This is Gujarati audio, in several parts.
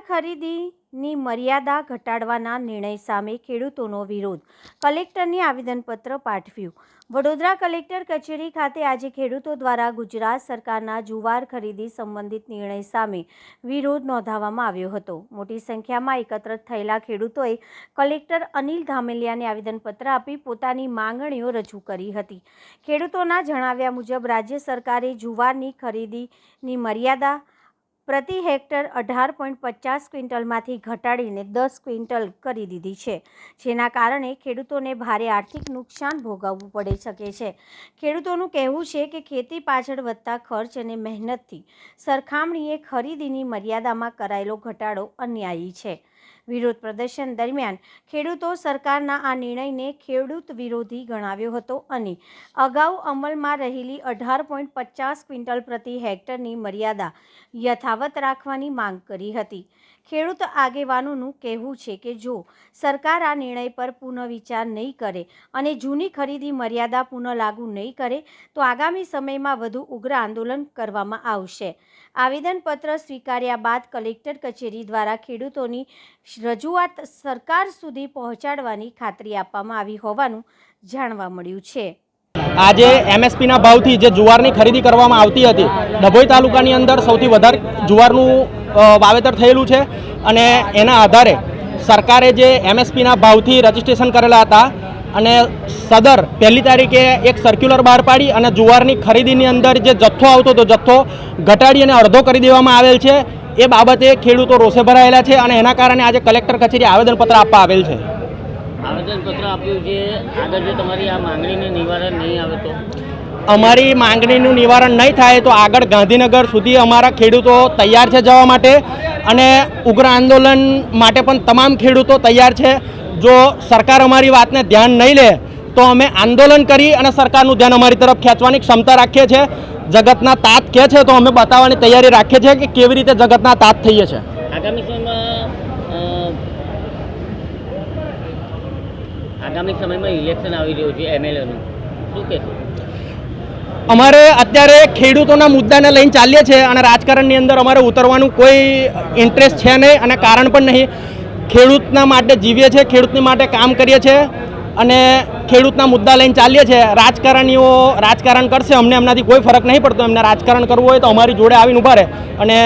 ખરીદીની મર્યાદા ઘટાડવાના નિર્ણય સામે ખેડૂતોનો વિરોધ, કલેક્ટરને આવેદનપત્ર પાઠવ્યું। વડોદરા કલેક્ટર કચેરી ખાતે આજે ખેડૂતો દ્વારા ગુજરાત સરકારના જુવાર ખરીદી સંબંધિત નિર્ણય સામે વિરોધ નોંધાવવામાં આવ્યો હતો। મોટી સંખ્યામાં એકત્ર થયેલા ખેડૂતોએ કલેક્ટર અનિલ ધામેલિયાને આવેદનપત્ર આપી પોતાની માંગણીઓ રજૂ કરી હતી। ખેડૂતોના જણાવ્યા મુજબ રાજ્ય સરકારે જુવારની ખરીદીની મર્યાદા પ્રતિ હેક્ટર 18.50 ક્વિન્ટલમાંથી ઘટાડીને 10 ક્વિન્ટલ કરી દીધી છે, જેના કારણે ખેડૂતોને ભારે આર્થિક નુકસાન ભોગવવું પડી શકે છે। ખેડૂતોનું કહેવું છે કે ખેતી પાછળ વધતા ખર્ચ અને મહેનતથી સરખામણીએ ખરીદીની મર્યાદામાં કરાયેલો ઘટાડો અન્યાયી છે। વિરોધ પ્રદર્શન દરમિયાન ખેડૂતો સરકારના આ નિર્ણયને ખેડૂત વિરોધી ગણાવ્યો હતો અને અગાઉ અમલમાં રહેલી 18.50 ક્વિન્ટલ પ્રતિ હેક્ટરની મર્યાદા યથાવત રાખવાની માંગ કરી હતી। ખેડૂત આગેવાનોનું કહેવું છે કે જો સરકાર આ નિર્ણય પર પુનઃવિચાર નહીં કરે અને જૂની ખરીદી મર્યાદા પુનઃ લાગુ નહીં કરે તો આગામી સમયમાં વધુ ઉગ્ર આંદોલન કરવામાં આવશે। આવેદનપત્ર સ્વીકાર્યા બાદ કલેક્ટર કચેરી દ્વારા ખેડૂતોની રજૂઆત સરકાર સુધી પહોંચાડવાની ખાતરી આપવામાં આવી હોવાનું જાણવા મળ્યું છે। આજે એમએસપીના ભાવથી જે જુવારની ખરીદી કરવામાં આવતી હતી, ડભોઈ તાલુકાની અંદર સૌથી વધારે જુવારનું વાવેતર થયેલું છે અને એના આધારે સરકારે જે એમએસપીના ભાવથી રજીસ્ટ્રેશન કરેલા હતા અને સદર 1લી તારીખે એક સર્ક્યુલર બહાર પાડી અને જુવારની ખરીદીની અંદર જે જથ્થો આવતો હતો જથ્થો ઘટાડી અને અડધો કરી દેવામાં આવેલ છે। એ બાબતે ખેડૂતો રોષે ભરાયેલા છે અને એના કારણે આજે કલેક્ટર કચેરી આવેદનપત્ર આપવા આવેલ છે। આવેદનપત્ર આપ્યું છે, આગળ જો તમારી આ માંગણીને નિવારણ નહીં આવે તો? અમારી માંગણીનું નિવારણ નહીં થાય તો આગળ ગાંધીનગર સુધી અમારા ખેડૂતો તૈયાર છે જવા માટે અને ઉગ્ર આંદોલન માટે પણ તમામ ખેડૂતો તૈયાર છે। જો સરકાર અમારી વાતને ધ્યાન નહીં લે તો અમે આંદોલન કરી અને સરકારનું ધ્યાન અમારી તરફ ખેંચવાની ક્ષમતા રાખીએ છીએ। જગતના તાત કહે છે તો અમે બતાવવાની તૈયારી રાખીએ છીએ કે કેવી રીતે જગતના તાત થઈએ છીએ। આગામી સમયમાં ઇલેક્શન આવી રહ્યું છે એમએલએનું, શું કહેશો? અમારે અત્યારે ખેડૂતોના મુદ્દાને લઈને ચાલીએ છીએ અને રાજકારણની અંદર અમારે ઉતરવાનું કોઈ ઇન્ટરેસ્ટ છે નહીં અને કારણ પણ નહીં। ખેડૂતના માટે જીવીએ છીએ, ખેડૂતની માટે કામ કરીએ છીએ અને ખેડૂતના મુદ્દા લઈને ચાલીએ છીએ। રાજકારણીઓ રાજકારણ કરશે, અમને એમનાથી કોઈ ફરક નહીં પડતો। એમને રાજકારણ કરવું હોય તો અમારી જોડે આવીને ઊભા રહે અને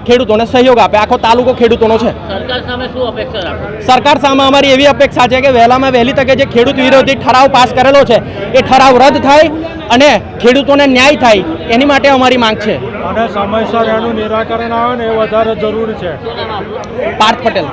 ખેડૂતોને સહયોગ આપે। આખો તાલુકો ખેડૂતોનો છે। સરકાર સામે શું અપેક્ષા રાખો? સરકાર સામે અમારી એવી અપેક્ષા છે કે વહેલામાં વહેલી તકે જે ખેડૂત વિરોધી ઠરાવ પાસ કરેલો છે એ ઠરાવ રદ થાય અને ખેડૂતોને ન્યાય થાય, એની માટે અમારી માંગ છે અને સમયસર એનું નિરાકરણ આવે ને એ વધારે જરૂરી છે। પાર્થ પટેલ।